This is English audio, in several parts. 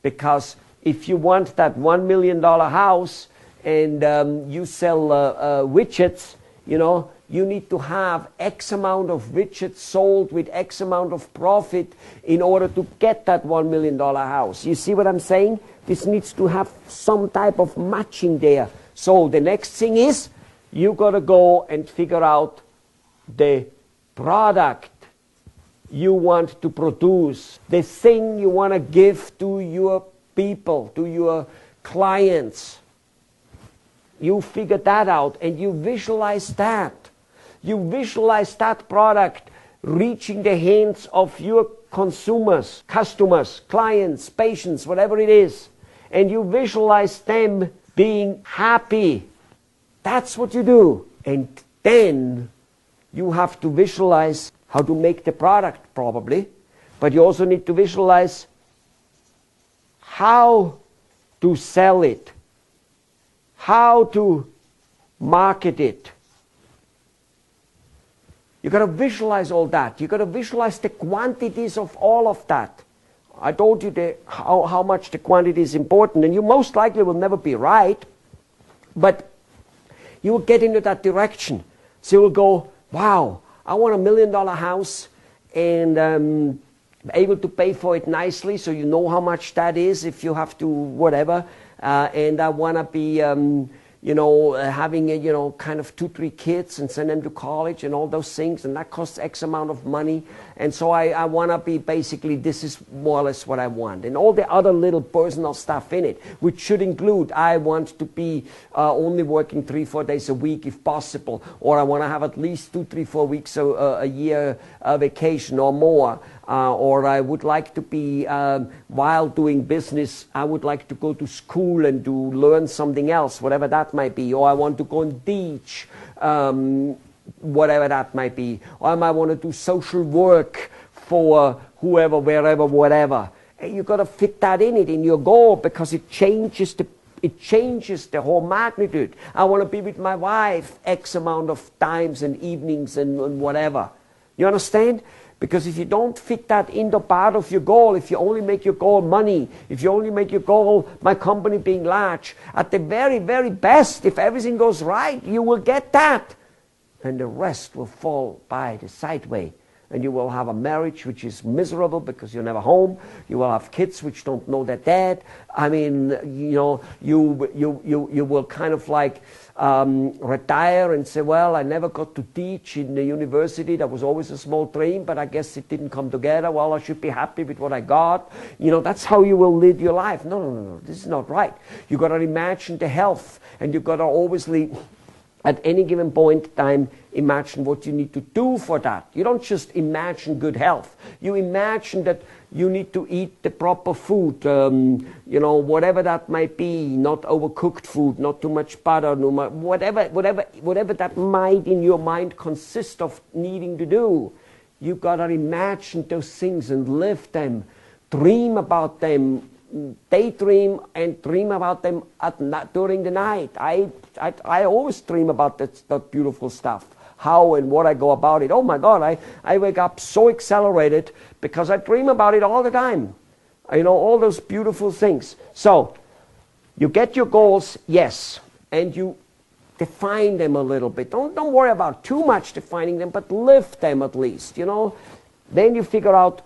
Because if you want that $1 million house and you sell widgets, you know, you need to have X amount of widgets sold with X amount of profit in order to get that $1 million house. You see what I'm saying? This needs to have some type of matching there. So the next thing is, you got to go and figure out the product you want to produce, the thing you want to give to your people, to your clients. You figure that out and you visualize that. You visualize that product reaching the hands of your consumers, customers, clients, patients, whatever it is. And you visualize them being happy. That's what you do. And then you have to visualize how to make the product, probably. But you also need to visualize how to sell it, how to market it. You got to visualize all that. You got to visualize the quantities of all of that. I told you how much the quantity is important, and you most likely will never be right, but you will get into that direction. So you will go, wow, I want $1 million house and able to pay for it nicely, so you know how much that is if you have to whatever. And I want to be, having kind of 2-3 kids and send them to college and all those things, and that costs X amount of money. And so I want to be basically, this is more or less what I want. And all the other little personal stuff in it, which should include, I want to be only working 3-4 days a week if possible, or I want to have at least 2-3-4 weeks a year vacation or more. Or I would like to be, while doing business, I would like to go to school and to learn something else, whatever that might be. Or I want to go and teach, whatever that might be. Or I might want to do social work for whoever, wherever, whatever. And you've got to fit that in your goal, because it changes the whole magnitude. I want to be with my wife X amount of times and evenings and whatever. You understand? Because if you don't fit that into part of your goal, if you only make your goal money, if you only make your goal my company being large, at the very, very best, if everything goes right, you will get that. And the rest will fall by the sideway. And you will have a marriage which is miserable because you're never home. You will have kids which don't know their dad. I mean, you will kind of like retire and say, well, I never got to teach in the university. That was always a small dream, but I guess it didn't come together. Well, I should be happy with what I got. That's how you will live your life. No. This is not right. You got to imagine the health, and you got to obviously, at any given point in time, imagine what you need to do for that. You don't just imagine good health. You imagine that you need to eat the proper food, whatever that might be, not overcooked food, not too much butter, whatever that might in your mind consist of needing to do. You got to imagine those things and live them, dream about them, daydream and dream about them during the night. I always dream about that beautiful stuff, how and what I go about it. Oh my God, I wake up so accelerated because I dream about it all the time. All those beautiful things. So you get your goals, yes, and you define them a little bit. Don't worry about too much defining them, but live them at least. Then you figure out,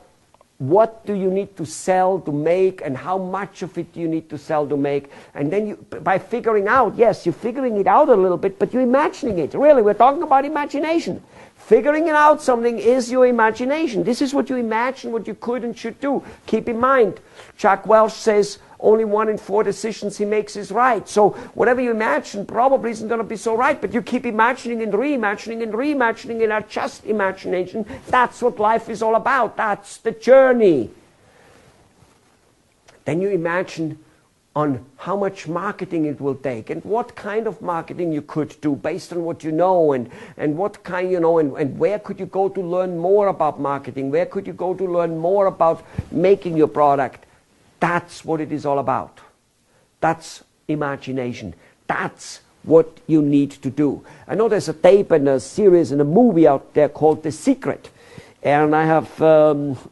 what do you need to sell to make, and how much of it do you need to sell to make? And then by figuring out, yes, you're figuring it out a little bit, but you're imagining it. Really, we're talking about imagination. Figuring it out something is your imagination. This is what you imagine, what you could and should do. Keep in mind, Jack Welch says, only 1 in 4 decisions he makes is right. So whatever you imagine probably isn't going to be so right, but you keep imagining and reimagining and reimagining, and are just imagination. That's what life is all about. That's the journey. Then you imagine on how much marketing it will take, and what kind of marketing you could do based on what you know, and what kind, and where could you go to learn more about marketing? Where could you go to learn more about making your product? That's what it is all about. That's imagination. That's what you need to do. I know there's a tape and a series and a movie out there called The Secret. And I have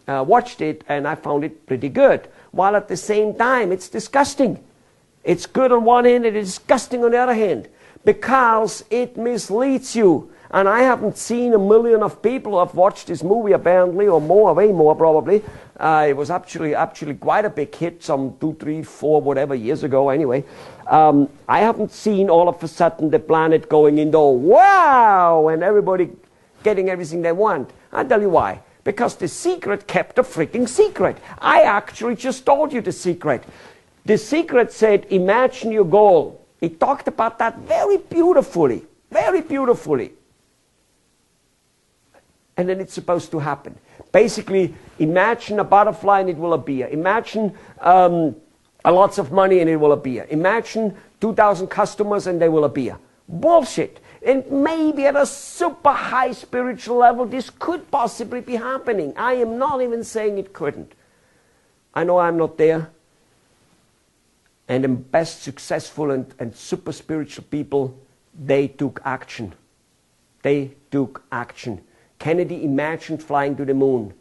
watched it, and I found it pretty good. while at the same time it's disgusting. It's good on one hand and it's disgusting on the other hand, because it misleads you. And I haven't seen 1 million of people who have watched this movie apparently, or more, way more probably. It was actually quite a big hit some 2, 3, 4, whatever years ago anyway. I haven't seen all of a sudden the planet going into wow, and everybody getting everything they want. I'll tell you why. Because The Secret kept a freaking secret. I actually just told you the secret. The Secret said, imagine your goal. It talked about that very beautifully, very beautifully. And then it's supposed to happen. Basically, imagine a butterfly and it will appear. Imagine lots of money and it will appear. Imagine 2,000 customers and they will appear. Bullshit. And maybe at a super high spiritual level, this could possibly be happening. I am not even saying it couldn't. I know I'm not there. And the best successful and super spiritual people, they took action. They took action. Kennedy imagined flying to the moon.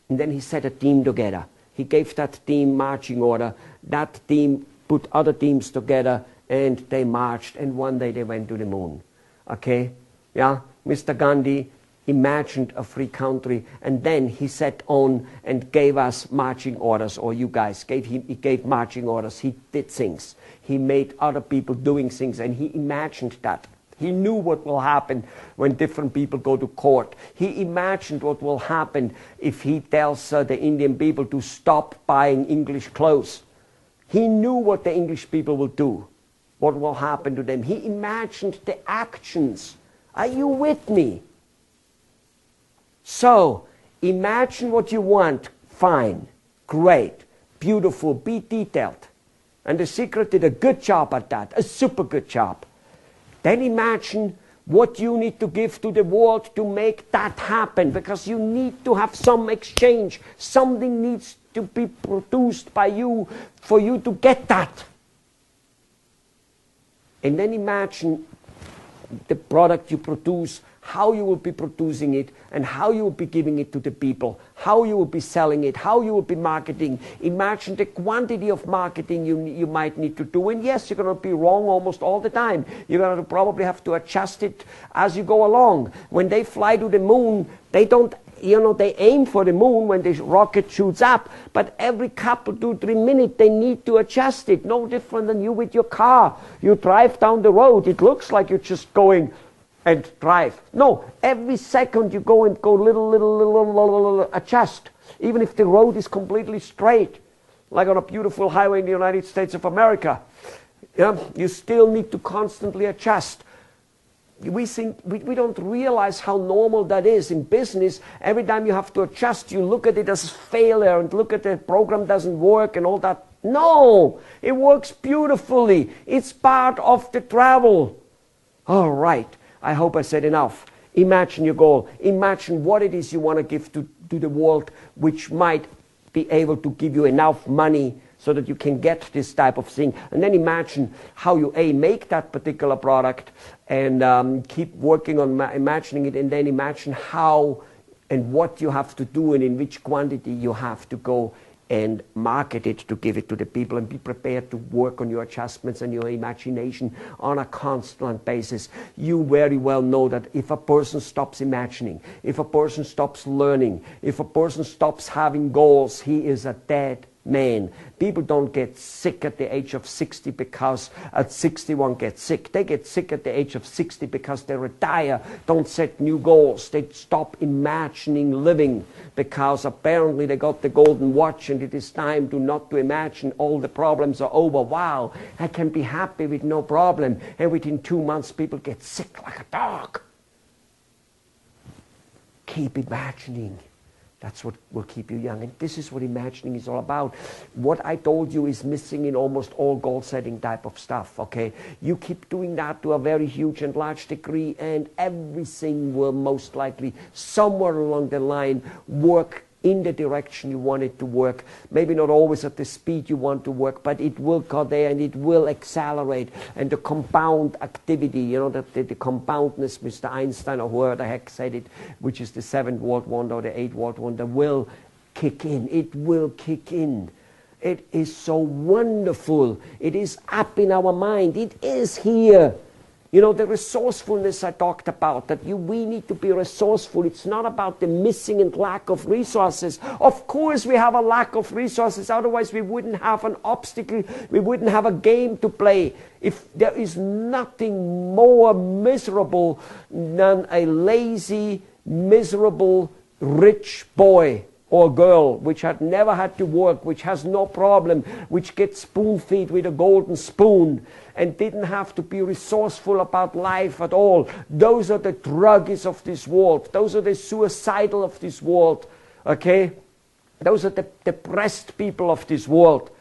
And then he set a team together. He gave that team marching order. That team put other teams together and they marched. And one day they went to the moon. Okay? Yeah? Mr. Gandhi imagined a free country, and then he set on and gave us marching orders, or you guys he gave marching orders. He did things. He made other people doing things, and he imagined that. He knew what will happen when different people go to court. He imagined what will happen if he tells the Indian people to stop buying English clothes. He knew what the English people will do, what will happen to them. He imagined the actions. Are you with me? So, imagine what you want. Fine, great, beautiful, be detailed. And The Secret did a good job at that, a super good job. Then imagine what you need to give to the world to make that happen, because you need to have some exchange. Something needs to be produced by you for you to get that. And then imagine the product you produce, how you will be producing it, and how you will be giving it to the people, how you will be selling it, how you will be marketing. Imagine the quantity of marketing you might need to do. And yes, you're going to be wrong almost all the time. You're going to probably have to adjust it as you go along. When they fly to the moon, they don't, they aim for the moon when the rocket shoots up, but every couple, 2, 3 minutes, they need to adjust it. No different than you with your car. You drive down the road, it looks like you're just going and drive. No, every second you go little, adjust. Even if the road is completely straight, like on a beautiful highway in the United States of America, you still need to constantly adjust. We don't realize how normal that is in business. Every time you have to adjust, you look at it as failure and look at the program doesn't work and all that. No, it works beautifully. It's part of the travel. All right. I hope I said enough. Imagine your goal. Imagine what it is you want to give to the world, which might be able to give you enough money so that you can get this type of thing. And then imagine how you make that particular product and keep working on imagining it, and then imagine how and what you have to do and in which quantity you have to go and market it to give it to the people, and be prepared to work on your adjustments and your imagination on a constant basis. You very well know that if a person stops imagining, if a person stops learning, if a person stops having goals, he is a dead man. People don't get sick at the age of 60 because at 61 get sick. They get sick at the age of 60 because they retire, don't set new goals. They stop imagining living because apparently they got the golden watch and it is time not to imagine. All the problems are over. Wow, I can be happy with no problem. And within 2 months people get sick like a dog. Keep imagining. That's what will keep you young. And this is what imagining is all about. What I told you is missing in almost all goal-setting type of stuff, okay? You keep doing that to a very huge and large degree, and everything will most likely, somewhere along the line, work in the direction you want it to work. Maybe not always at the speed you want to work, but it will go there and it will accelerate. And the compound activity, the compoundness, Mr. Einstein or whoever the heck said it, which is the 7th world wonder or the 8th world wonder, will kick in. It will kick in. It is so wonderful. It is up in our mind. It is here. You know, the resourcefulness I talked about, that we need to be resourceful. It's not about the missing and lack of resources. Of course we have a lack of resources, otherwise we wouldn't have an obstacle, we wouldn't have a game to play. If there is nothing more miserable than a lazy, miserable, rich boy or girl which had never had to work, which has no problem, which gets spoon-fed with a golden spoon and didn't have to be resourceful about life at all. Those are the druggies of this world. Those are the suicidal of this world. Okay? Those are the depressed people of this world.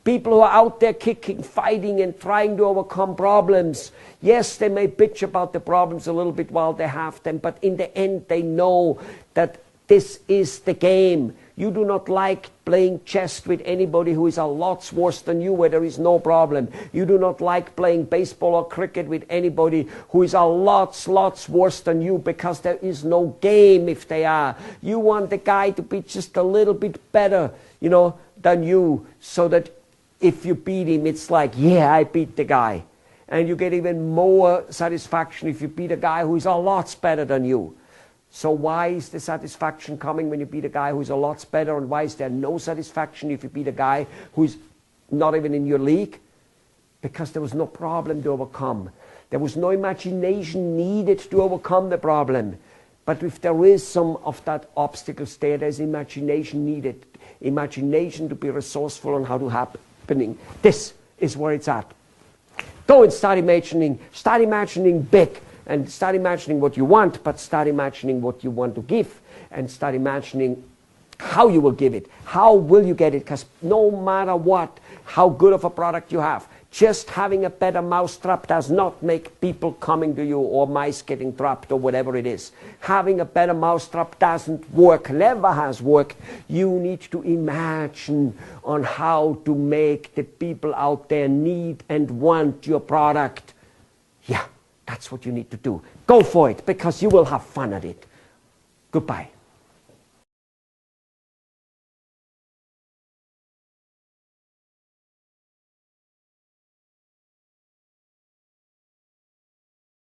People who are out there kicking, fighting and trying to overcome problems. Yes, they may bitch about the problems a little bit while they have them, but in the end they know that this is the game. You do not like playing chess with anybody who is a lot worse than you, where there is no problem. You do not like playing baseball or cricket with anybody who is a lots worse than you, because there is no game if they are. You want the guy to be just a little bit better, you know, than you, so that if you beat him, it's like, yeah, I beat the guy. And you get even more satisfaction if you beat a guy who is a lot better than you. So why is the satisfaction coming when you beat a guy who's a lot better, and why is there no satisfaction if you beat a guy who's not even in your league? Because there was no problem to overcome. There was no imagination needed to overcome the problem. But if there is some of that obstacles there, there's imagination needed. Imagination to be resourceful on how to happening. This is where it's at. Go and start imagining big. And start imagining what you want, but start imagining what you want to give. And start imagining how you will give it. How will you get it? Because no matter what, how good of a product you have, just having a better mousetrap does not make people coming to you, or mice getting trapped, or whatever it is. Having a better mousetrap doesn't work, never has worked. You need to imagine on how to make the people out there need and want your product. Yeah. That's what you need to do. Go for it, because you will have fun at it. Goodbye.